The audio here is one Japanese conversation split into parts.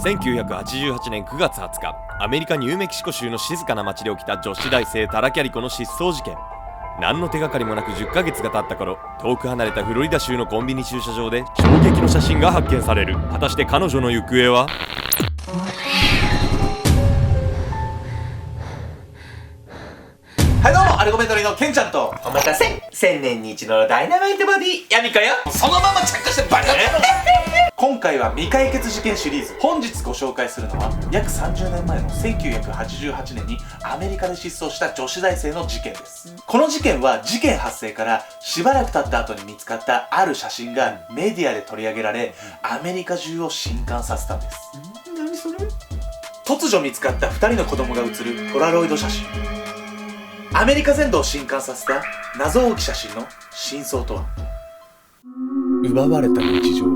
1988年9月20日、アメリカニューメキシコ州の静かな町で起きた女子大生タラ・キャリコの失踪事件。何の手がかりもなく10ヶ月が経った頃、遠く離れたフロリダ州のコンビニ駐車場で衝撃の写真が発見される。果たして彼女の行方は？はい、どうもアルゴメトリのケンちゃんと、お待たせ、1000年に一度のダイナマイトボディヤミカよ。そのまま着火してバリだったの。今回は未解決事件シリーズ。本日ご紹介するのは約30年前の1988年にアメリカで失踪した女子大生の事件です。この事件は事件発生からしばらく経った後に見つかったある写真がメディアで取り上げられ、アメリカ中を震撼させたんです。何それ？突如見つかった2人の子供が写るポラロイド写真。アメリカ全土を震撼させた謎多き写真の真相とは？奪われた日常。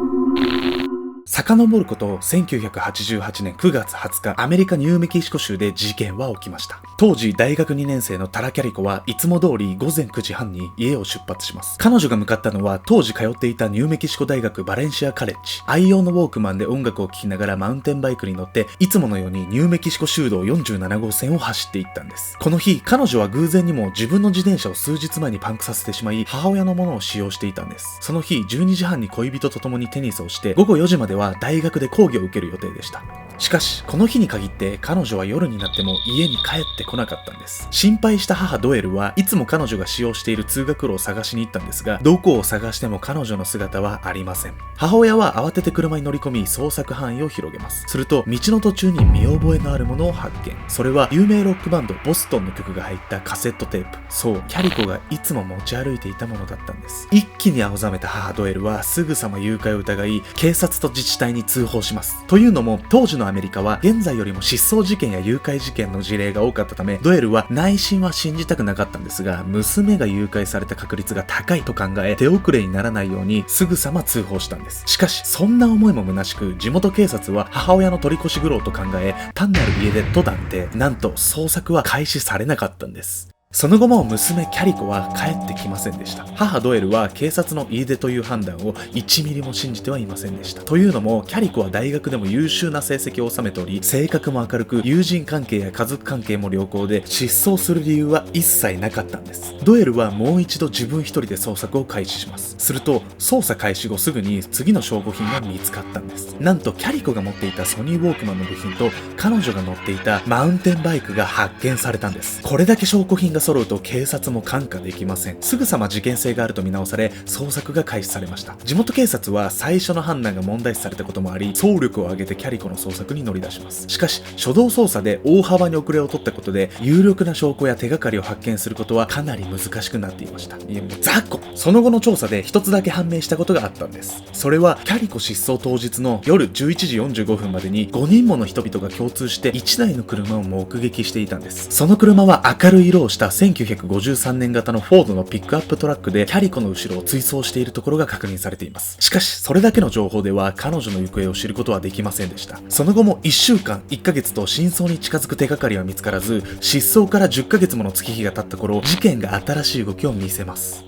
遡ること1988年9月20日、アメリカニューメキシコ州で事件は起きました。当時大学2年生のタラ・キャリコはいつも通り午前9時半に家を出発します。彼女が向かったのは当時通っていたニューメキシコ大学バレンシアカレッジ。愛用のウォークマンで音楽を聴きながらマウンテンバイクに乗っていつものようにニューメキシコ州道47号線を走っていったんです。この日、彼女は偶然にも自分の自転車を数日前にパンクさせてしまい、母親のものを使用していたんです。その日、12時半に恋人と共にテニスをして、午後4時までは大学で講義を受ける予定でした。しかし、この日に限って彼女は夜になっても家に帰ってこなかったんです。心配した母ドエルはいつも彼女が使用している通学路を探しに行ったんですが、どこを探しても彼女の姿はありません。母親は慌てて車に乗り込み捜索範囲を広げます。すると、道の途中に見覚えのあるものを発見。それは有名ロックバンドボストンの曲が入ったカセットテープ。そう、キャリコがいつも持ち歩いていたものだったんです。一気に青ざめた母ドエルはすぐさま誘拐を疑い、警察と自治体に通報します。というのも、当時のアメリカは現在よりも失踪事件や誘拐事件の事例が多かったため、ドエルは内心は信じたくなかったんですが、娘が誘拐された確率が高いと考え、手遅れにならないようにすぐさま通報したんです。しかし、そんな思いも虚しく、地元警察は母親の取り越し苦労と考え、単なる家出と断定。なんと捜索は開始されなかったんです。その後も娘キャリコは帰ってきませんでした。母ドエルは警察の家出という判断を1ミリも信じてはいませんでした。というのも、キャリコは大学でも優秀な成績を収めており、性格も明るく、友人関係や家族関係も良好で、失踪する理由は一切なかったんです。ドエルはもう一度自分一人で捜索を開始します。すると、捜査開始後すぐに次の証拠品が見つかったんです。なんとキャリコが持っていたソニーウォークマンの部品と、彼女が乗っていたマウンテンバイクが発見されたんです。これだけ証拠品が揃うと警察も看過できません。すぐさま事件性があると見直され、捜索が開始されました。地元警察は最初の判断が問題視されたこともあり、総力を挙げてキャリコの捜索に乗り出します。しかし、初動捜査で大幅に遅れを取ったことで、有力な証拠や手がかりを発見することはかなり難しくなっていました。いや、もう雑魚。その後の調査で一つだけ判明したことがあったんです。それは、キャリコ失踪当日の夜11時45分までに5人もの人々が共通して1台の車を目撃していたんです。その車は明るい色をした1953年型のフォードのピックアップトラックでキャリコの後ろを追走しているところが確認されています。しかし、それだけの情報では彼女の行方を知ることはできませんでした。その後も1週間、1ヶ月と真相に近づく手がかりは見つからず、失踪から10ヶ月もの月日が経った頃、事件が新しい動きを見せます。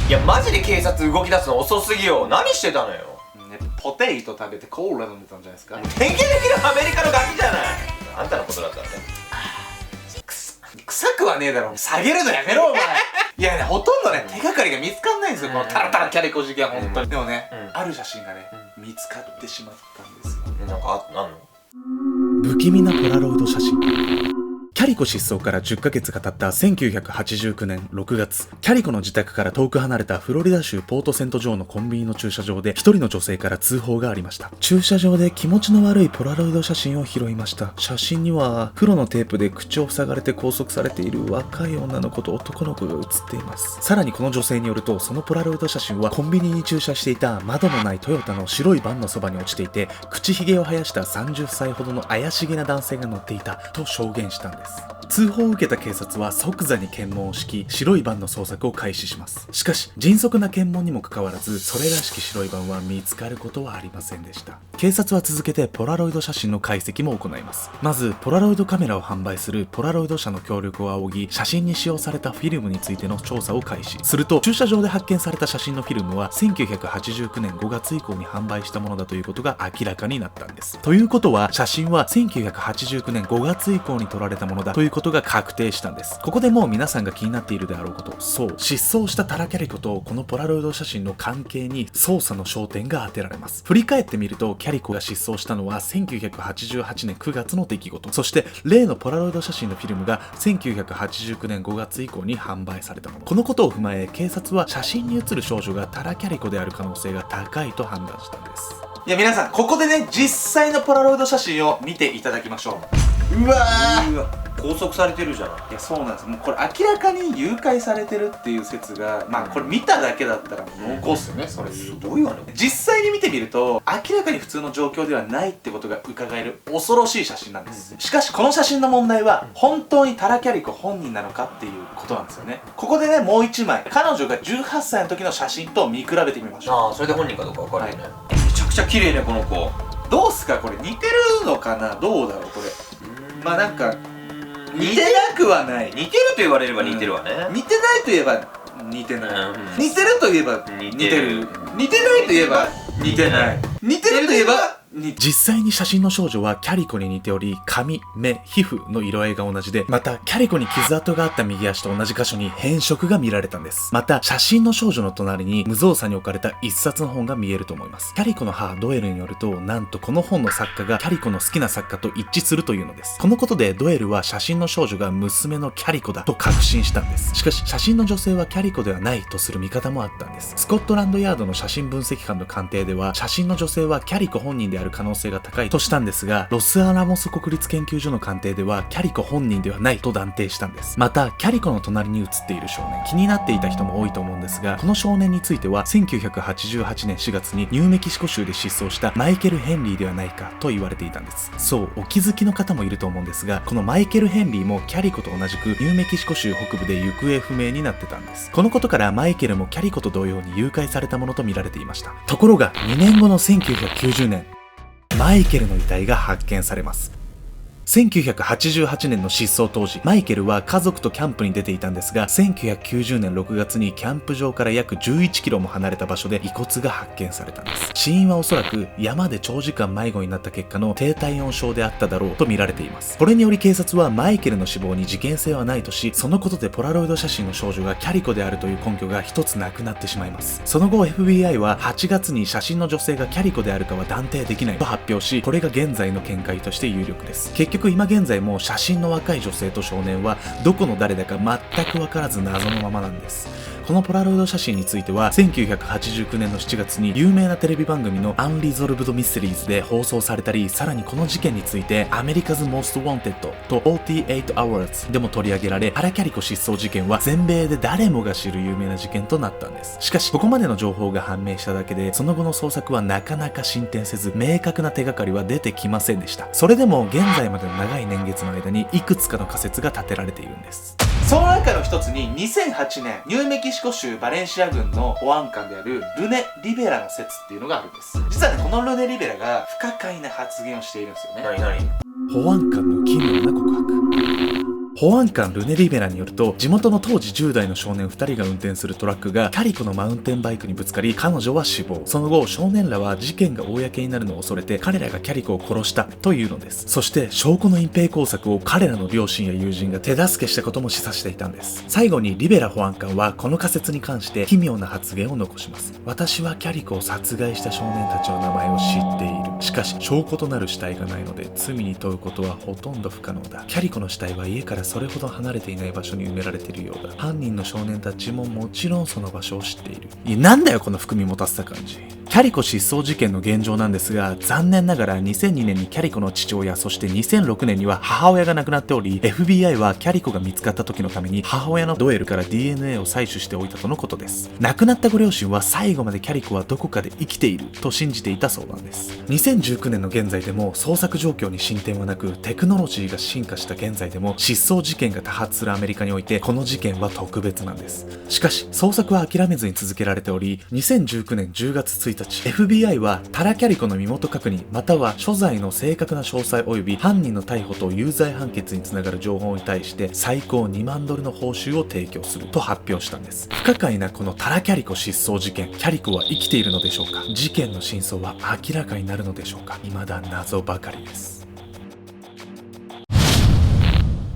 いや、マジで警察動き出すの遅すぎよ。何してたのよ。ポテイト食べてコーラ飲んでたんじゃないですか。典型的なアメリカのガキじゃない。あんたのことだったんだ。臭くはねえだろ。下げるのやめろお前。いやね、ほとんどね、手がかりが見つかんないんですよ、このタラタラキャリコ事件は本当に。でもね、ある写真がね、見つかってしまったんですよ。なんかあんの？不気味なポラロイド写真。キャリコ失踪から10ヶ月が経った1989年6月、キャリコの自宅から遠く離れたフロリダ州ポートセントジョーのコンビニの駐車場で一人の女性から通報がありました。駐車場で気持ちの悪いポラロイド写真を拾いました。写真には黒のテープで口を塞がれて拘束されている若い女の子と男の子が写っています。さらにこの女性によると、そのポラロイド写真はコンビニに駐車していた窓のないトヨタの白いバンのそばに落ちていて、口ひげを生やした30歳ほどの怪しげな男性が乗っていたと証言したんです。通報を受けた警察は即座に検問を敷き、白いバンの捜索を開始します。しかし迅速な検問にもかかわらず、それらしき白いバンは見つかることはありませんでした。警察は続けてポラロイド写真の解析も行います。まずポラロイドカメラを販売するポラロイド社の協力を仰ぎ、写真に使用されたフィルムについての調査を開始すると、駐車場で発見された写真のフィルムは1989年5月以降に販売したものだということが明らかになったんです。ということは、写真は1989年5月以降に撮られたものだということが確定したんです。ここでもう皆さんが気になっているであろうこと、そう、失踪したタラ・キャリコとこのポラロイド写真の関係に捜査の焦点が当てられます。振り返ってみると、キャリコが失踪したのは1988年9月の出来事、そして例のポラロイド写真のフィルムが1989年5月以降に販売されたもの。このことを踏まえ、警察は写真に写る少女がタラ・キャリコである可能性が高いと判断したんです。いや皆さん、ここでね、実際のポラロイド写真を見ていただきましょう。うわー、拘束されてるじゃん。いや、そうなんです。もうこれ明らかに誘拐されてるっていう説が、まあこれ見ただけだったらもう濃厚っすよね、それ言うと。どういうわね。実際に見てみると、明らかに普通の状況ではないってことが伺える恐ろしい写真なんです。しかしこの写真の問題は、本当にタラ・キャリコ本人なのかっていうことなんですよね。ここでね、もう一枚、彼女が18歳の時の写真と見比べてみましょう。ああ、それで本人かどうか分かるよね。めちゃくちゃ綺麗ね、この子。どうすかこれ、似てるのかな、どうだろうこれ。まあなんか似てなくはない。似てると言われれば似てるわね。似てないといえば似てない。似てるといえば似てる。似てないといえば似てない。似てるといえば実際に写真の少女はキャリコに似ており、髪、目、皮膚の色合いが同じで、またキャリコに傷跡があった右足と同じ箇所に変色が見られたんです。また写真の少女の隣に無造作に置かれた一冊の本が見えると思います。キャリコの母ドエルによると、なんとこの本の作家がキャリコの好きな作家と一致するというのです。このことでドエルは写真の少女が娘のキャリコだと確信したんです。しかし写真の女性はキャリコではないとする見方もあったんです。スコットランドヤードの写真分析官の鑑定では、写真の女性はキャリコ本人である可能性が高いとしたんですが、ロスアラモス国立研究所の鑑定ではキャリコ本人ではないと断定したんです。またキャリコの隣に写っている少年、気になっていた人も多いと思うんですが、この少年については1988年4月にニューメキシコ州で失踪したマイケル・ヘンリーではないかと言われていたんです。そう、お気づきの方もいると思うんですが、このマイケル・ヘンリーもキャリコと同じくニューメキシコ州北部で行方不明になってたんです。このことからマイケルもキャリコと同様に誘拐されたものと見られていました。ところが2年後の1990年、マイケルの遺体が発見されます。1988年の失踪当時、マイケルは家族とキャンプに出ていたんですが、1990年6月にキャンプ場から約11キロも離れた場所で遺骨が発見されたんです。死因はおそらく山で長時間迷子になった結果の低体温症であっただろうと見られています。これにより警察はマイケルの死亡に事件性はないとし、そのことでポラロイド写真の少女がキャリコであるという根拠が一つなくなってしまいます。その後 FBI は8月に写真の女性がキャリコであるかは断定できないと発表し、これが現在の見解として有力です。結局今現在も写真の若い女性と少年はどこの誰だか全く分からず謎のままなんです。このポラロイド写真については1989年の7月に有名なテレビ番組のアンリゾルブドミステリーズで放送されたり、さらにこの事件についてアメリカズ・モースト・ウォンテッドと48 Hours でも取り上げられ、タラ・キャリコ失踪事件は全米で誰もが知る有名な事件となったんです。しかしここまでの情報が判明しただけで、その後の捜索はなかなか進展せず、明確な手がかりは出てきませんでした。それでも現在までの長い年月の間にいくつかの仮説が立てられているんです。その中の一つに2008年ニューメキシコ州バレンシア郡の保安官であるルネ・リベラの説っていうのがあるんです。実はね、このルネ・リベラが不可解な発言をしているんですよね。保安官の奇妙な告白。保安官ルネ・リベラによると、地元の当時10代の少年2人が運転するトラックがキャリコのマウンテンバイクにぶつかり、彼女は死亡。その後少年らは事件が公になるのを恐れて彼らがキャリコを殺したというのです。そして証拠の隠蔽工作を彼らの両親や友人が手助けしたことも示唆していたんです。最後にリベラ保安官はこの仮説に関して奇妙な発言を残します。私はキャリコを殺害した少年たちの名前を知っている。しかし証拠となる死体がないので罪に問うことはほとんど不可能だ。キャリコの死体は家からそれほど離れていない場所に埋められているようだ。犯人の少年たちももちろんその場所を知っている。いや、なんだよこの含み持たせた感じ。キャリコ失踪事件の現状なんですが、残念ながら2002年にキャリコの父親、そして2006年には母親が亡くなっており、 FBI はキャリコが見つかった時のために母親のドエルから DNA を採取しておいたとのことです。亡くなったご両親は最後までキャリコはどこかで生きていると信じていたそうなんです。2019年の現在でも捜索状況に進展はなく、テクノロジーが進化した現在でも失踪事件が多発するアメリカにおいて、この事件は特別なんです。しかし捜索は諦めずに続けられており、2019年10月1日 FBI はタラ・キャリコの身元確認または所在の正確な詳細及び犯人の逮捕と有罪判決につながる情報に対して最高2万ドルの報酬を提供すると発表したんです。不可解なこのタラ・キャリコ失踪事件、キャリコは生きているのでしょうか。事件の真相は明らかになるのでしょうか。未だ謎ばかりです。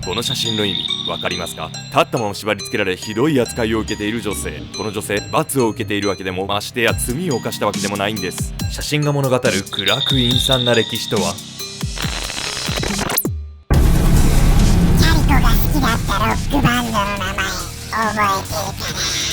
この写真の意味わかりますか？立ったまま縛り付けられひどい扱いを受けている女性。この女性罰を受けているわけでもましてや罪を犯したわけでもないんです。写真が物語る暗く陰惨な歴史とは？キャリコが好きだったロックバンドの名前覚えてるかな？